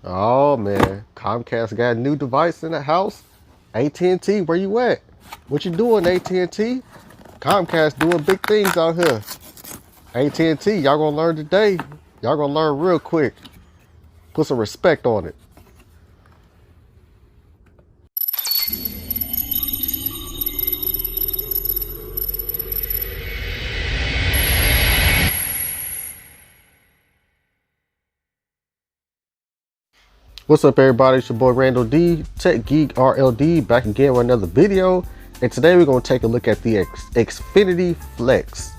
Oh man, Comcast got a new device in the house. AT&T, where you at? What you doing, AT&T? Comcast doing big things out here. AT&T, y'all gonna learn today. Y'all gonna learn real quick. Put some respect on it. What's up, everybody? It's your boy Randall D, Tech Geek RLD, back again with another video. And today we're gonna take a look at the Xfinity Flex.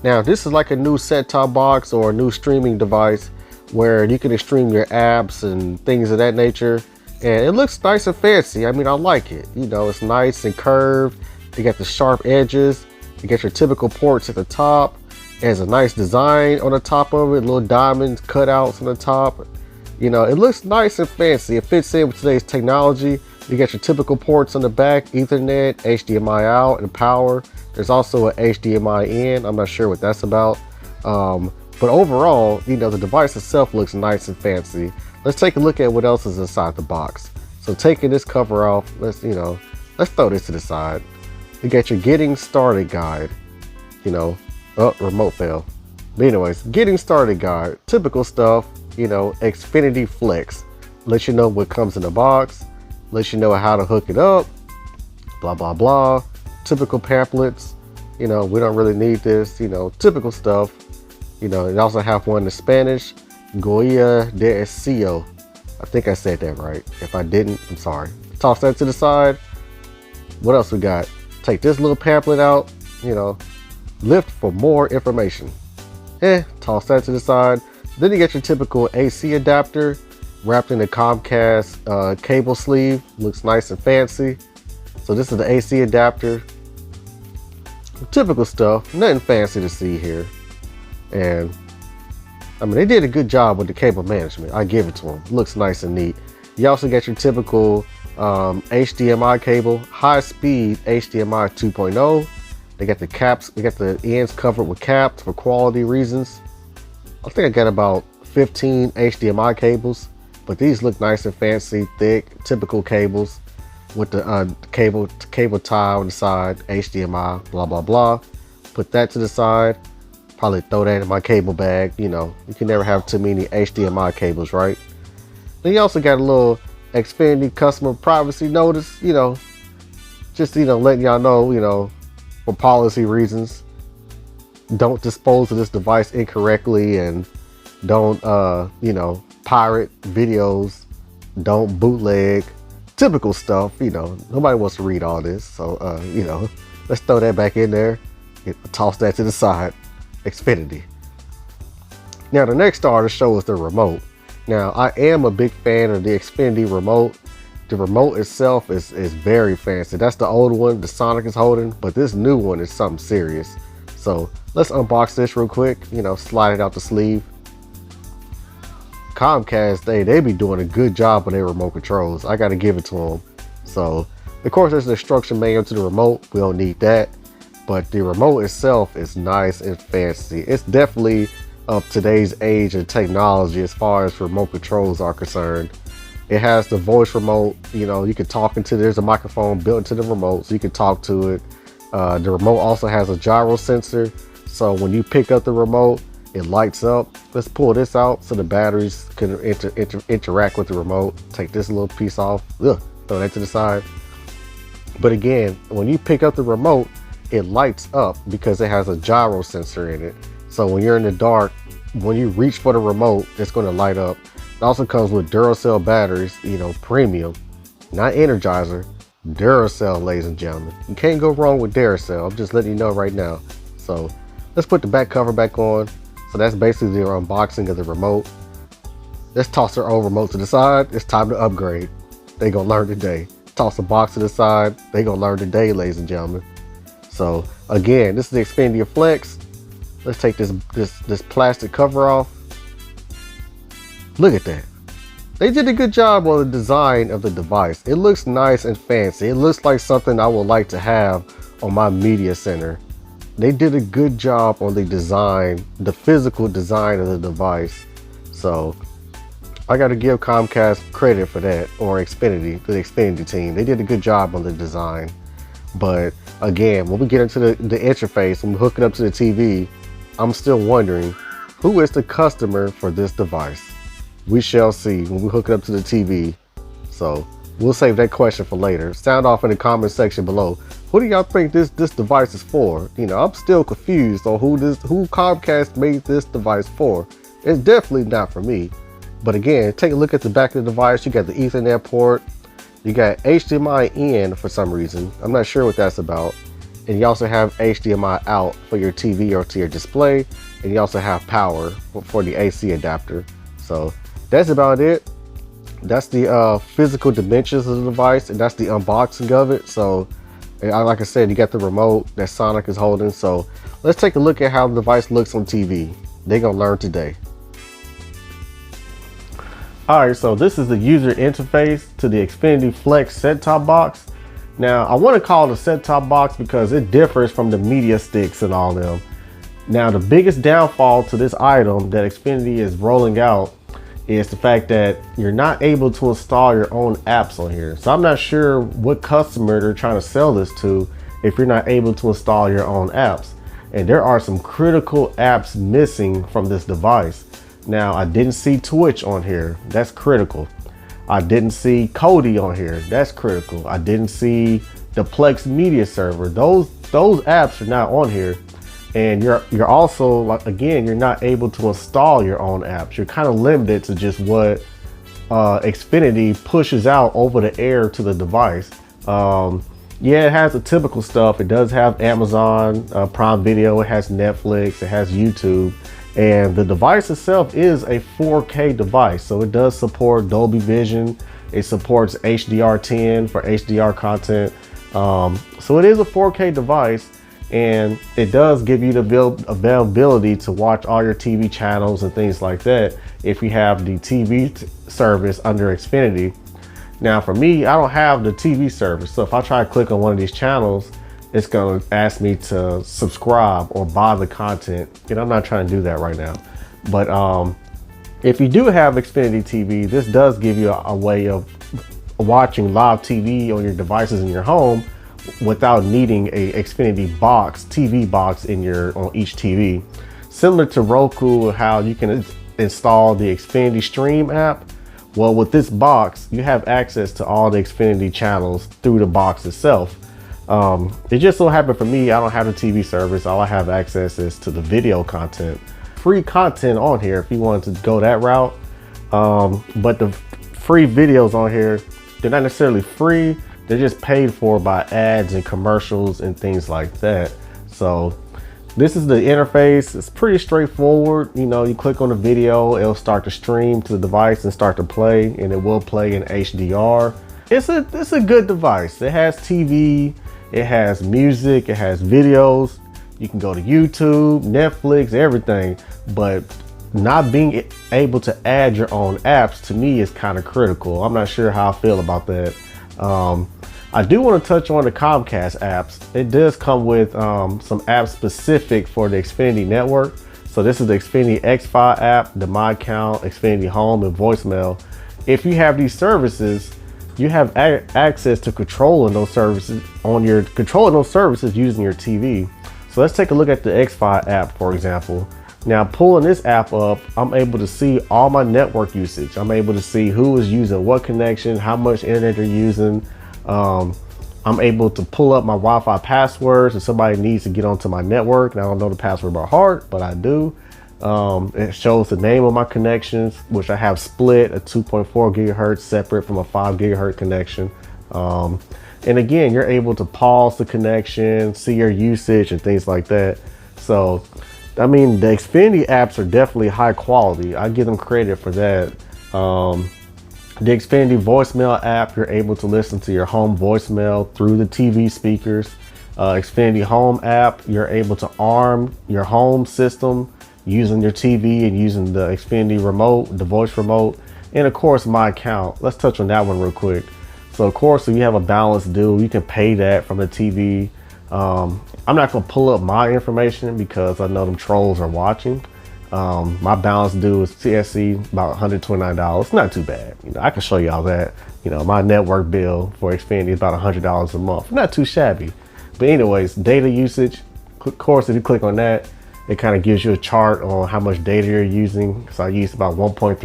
Now, this is like a new set-top box or a new streaming device where you can stream your apps and things of that nature. And it looks nice and fancy. I mean, I like it. You know, it's nice and curved. You got the sharp edges. You get your typical ports at the top. It has a nice design on the top of it, little diamonds, cutouts on the top. You know, it looks nice and fancy. It fits in with today's technology. You get your typical ports on the back, Ethernet, HDMI out, and power. There's also an HDMI in. I'm not sure what that's about. But overall, you know, the device itself looks nice and fancy. Let's take a look at what else is inside the box. So taking this cover off, let's throw this to the side. You got your getting started guide. You know, remote fail. But anyways, getting started guide, typical stuff. You know, Xfinity Flex lets you know what comes in the box, lets you know how to hook it up, blah blah blah. Typical pamphlets. You know, we don't really need this. You know, typical stuff. You know, it also have one in Spanish, Goya de Escio. I think I said that right. If I didn't, I'm sorry. Toss that to the side. What else we got? Take this little pamphlet out. You know, lift for more information. Toss that to the side. Then you get your typical AC adapter wrapped in a Comcast cable sleeve. Looks nice and fancy. So this is the AC adapter. Typical stuff, nothing fancy to see here. And I mean, they did a good job with the cable management. I give it to them. Looks nice and neat. You also get your typical HDMI cable, high speed HDMI 2.0. They got the caps, they got the ends covered with caps for quality reasons. I think I got about 15 HDMI cables, but these look nice and fancy, thick, typical cables with the cable tie on the side, HDMI, blah, blah, blah. Put that to the side. Probably throw that in my cable bag. You know, you can never have too many HDMI cables, right? Then you also got a little Xfinity customer privacy notice, you know, just, you know, letting y'all know, you know, for policy reasons, don't dispose of this device incorrectly, and don't you know, pirate videos, don't bootleg, typical stuff. You know, nobody wants to read all this, so you know, let's throw that back in there, toss that to the side. Xfinity. Now the next star to show is the remote. Now I am a big fan of the Xfinity remote. The remote itself is very fancy. That's the old one the Sonic is holding, but this new one is something serious. So let's unbox this real quick, you know, slide it out the sleeve. Comcast, they be doing a good job with their remote controls. I got to give it to them. So, of course, there's an instruction manual to the remote. We don't need that. But the remote itself is nice and fancy. It's definitely of today's age and technology as far as remote controls are concerned. It has the voice remote. You know, you can talk into, there's a microphone built into the remote, so you can talk to it. The remote also has a gyro sensor, so when you pick up the remote, it lights up. Let's pull this out so the batteries can interact with the remote. Take this little piece off, throw that to the side. But again, when you pick up the remote, it lights up because it has a gyro sensor in it. So when you're in the dark, when you reach for the remote, it's going to light up. It also comes with Duracell batteries, you know, premium, not Energizer. Duracell, ladies and gentlemen. You can't go wrong with Duracell. I'm just letting you know right now. So let's put the back cover back on. So that's basically the unboxing of the remote. Let's toss our old remote to the side. It's time to upgrade. They gonna learn today. Toss the box to the side. They gonna learn today, ladies and gentlemen. So again, this is the Xfinity Flex. Let's take this plastic cover off. Look at that. They did a good job on the design of the device. It looks nice and fancy. It looks like something I would like to have on my media center. They did a good job on the design, the physical design of the device. So I got to give Comcast credit for that, or Xfinity, the Xfinity team. They did a good job on the design. But again, when we get into the interface and we hook it up to the TV, I'm still wondering, who is the customer for this device? We shall see when we hook it up to the TV. So we'll save that question for later. Sound off in the comment section below. Who do y'all think this device is for? You know, I'm still confused on who Comcast made this device for. It's definitely not for me. But again, take a look at the back of the device. You got the Ethernet port. You got HDMI in for some reason. I'm not sure what that's about. And you also have HDMI out for your TV or to your display. And you also have power for the AC adapter. So that's about it. That's the physical dimensions of the device, and that's the unboxing of it. So like I said, you got the remote that Sonic is holding. So let's take a look at how the device looks on TV. They're gonna learn today. All right, so this is the user interface to the Xfinity Flex set-top box. Now, I want to call it a set-top box because it differs from the media sticks and all them. Now, the biggest downfall to this item that Xfinity is rolling out is the fact that you're not able to install your own apps on here. So I'm not sure what customer they're trying to sell this to if you're not able to install your own apps. And there are some critical apps missing from this device. Now, I didn't see Twitch on here. That's critical. I didn't see Kodi on here. That's critical. I didn't see the Plex media server. Those apps are not on here. And you're also, like, again, you're not able to install your own apps. You're kind of limited to just what Xfinity pushes out over the air to the device. Yeah, it has the typical stuff. It does have Amazon Prime Video. It has Netflix. It has YouTube. And the device itself is a 4K device. So it does support Dolby Vision. It supports HDR10 for HDR content. So it is a 4K device, and it does give you the availability to watch all your TV channels and things like that if you have the TV service under Xfinity. Now for me, I don't have the TV service. So if I try to click on one of these channels, it's going to ask me to subscribe or buy the content. And I'm not trying to do that right now. But if you do have Xfinity TV, this does give you a way of watching live TV on your devices in your home without needing a Xfinity TV box on each TV. Similar to Roku, how you can install the Xfinity Stream app. Well, with this box, you have access to all the Xfinity channels through the box itself. It just so happened for me, I don't have the TV service. All I have access is to the video content. Free content on here if you wanted to go that route. But the free videos on here, they're not necessarily free. They're just paid for by ads and commercials and things like that. So this is the interface. It's pretty straightforward. You know, you click on the video, it'll start to stream to the device and start to play, and it will play in HDR. It's a good device. It has TV, it has music, it has videos. You can go to YouTube, Netflix, everything. But not being able to add your own apps, to me, is kind of critical. I'm not sure how I feel about that. I do want to touch on the Comcast apps. It does come with some apps specific for the Xfinity network. So this is the Xfinity X5 app, the My Account, Xfinity Home, and voicemail. If you have these services, you have access to controlling those services using your TV. So let's take a look at the X5 app, for example. Now, pulling this app up, I'm able to see all my network usage. I'm able to see who is using what connection, how much internet they're using. I'm able to pull up my Wi-Fi passwords if somebody needs to get onto my network. And I don't know the password by heart, but I do. It shows the name of my connections, which I have split a 2.4 gigahertz separate from a 5 gigahertz connection. And again, you're able to pause the connection, see your usage and things like that. So, I mean, the Xfinity apps are definitely high quality. I give them credit for that. The Xfinity voicemail app, you're able to listen to your home voicemail through the TV speakers. Xfinity Home app, you're able to arm your home system using your TV and using the Xfinity remote, the voice remote. And of course, My Account. Let's touch on that one real quick. So of course, if you have a balance deal, you can pay that from the TV. I'm not gonna pull up my information because I know them trolls are watching. My balance due is TSC about $129. It's not too bad. You know, I can show y'all that. You know, my network bill for Xfinity is about $100 a month. Not too shabby. But anyways, data usage, of course, if you click on that, it kind of gives you a chart on how much data you're using. So I used about 1.3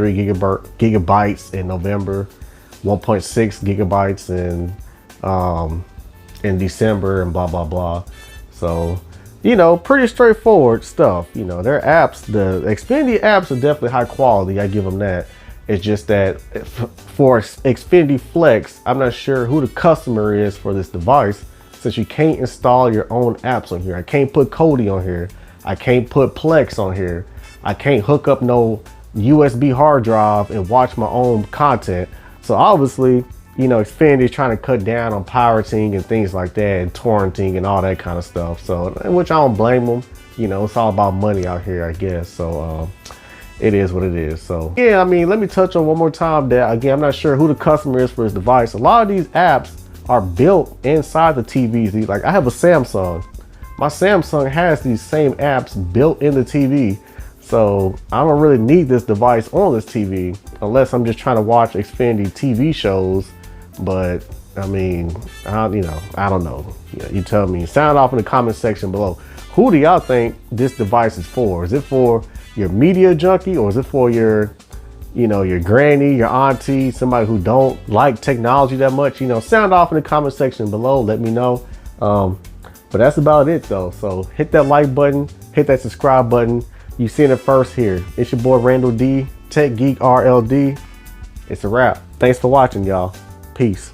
gigabytes in November, 1.6 gigabytes in December, and blah, blah, blah. So, you know, pretty straightforward stuff. You know, their apps, the Xfinity apps are definitely high quality. I give them that. It's just that for Xfinity Flex, I'm not sure who the customer is for this device, since you can't install your own apps on here. I can't put Kodi on here. I can't put Plex on here. I can't hook up no USB hard drive and watch my own content. So obviously, you know, Xfinity is trying to cut down on pirating and things like that, and torrenting and all that kind of stuff. So, which I don't blame them. You know, it's all about money out here, I guess. So it is what it is. So yeah, I mean, let me touch on one more time that, again, I'm not sure who the customer is for this device. A lot of these apps are built inside the TVs. Like, I have a Samsung. My Samsung has these same apps built in the TV. So I don't really need this device on this TV unless I'm just trying to watch Xfinity TV shows. But I mean, you know, I don't know. You tell me. Sound off in the comment section below. Who do y'all think this device is for? Is it for your media junkie, or is it for your, you know, your granny, your auntie, somebody who don't like technology that much? You know, sound off in the comment section below. Let me know. But that's about it though. So hit that like button, hit that subscribe button. You seen it first here. It's your boy Randall D, Tech Geek RLD. It's a wrap. Thanks for watching, y'all. Peace.